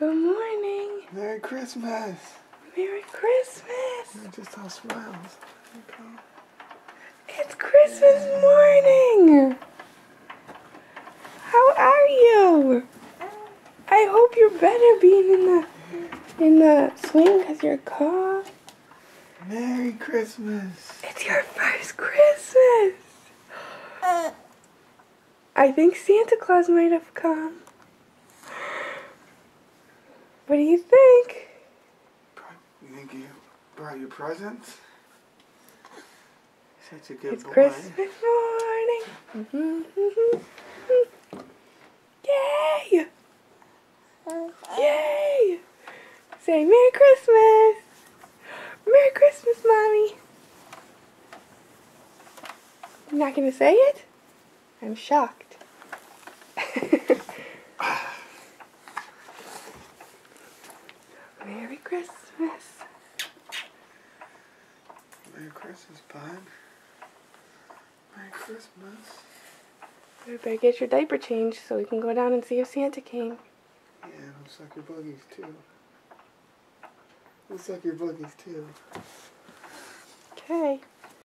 Good morning. Merry Christmas. Merry Christmas. You're just all smiles. Okay. It's Christmas morning. How are you? I hope you're better being in the swing because you're cold. Merry Christmas. It's your first Christmas. I think Santa Claus might have come. What do you think? You think you brought your presents? Such a good It's boy. Christmas morning. Yay! Yay! Say Merry Christmas! Merry Christmas, Mommy! You're not gonna say it? I'm shocked. Merry Christmas. Merry Christmas, bud. Merry Christmas. We better get your diaper changed so we can go down and see if Santa came. Yeah, we'll suck your boogies too. We'll suck your boogies too. Okay.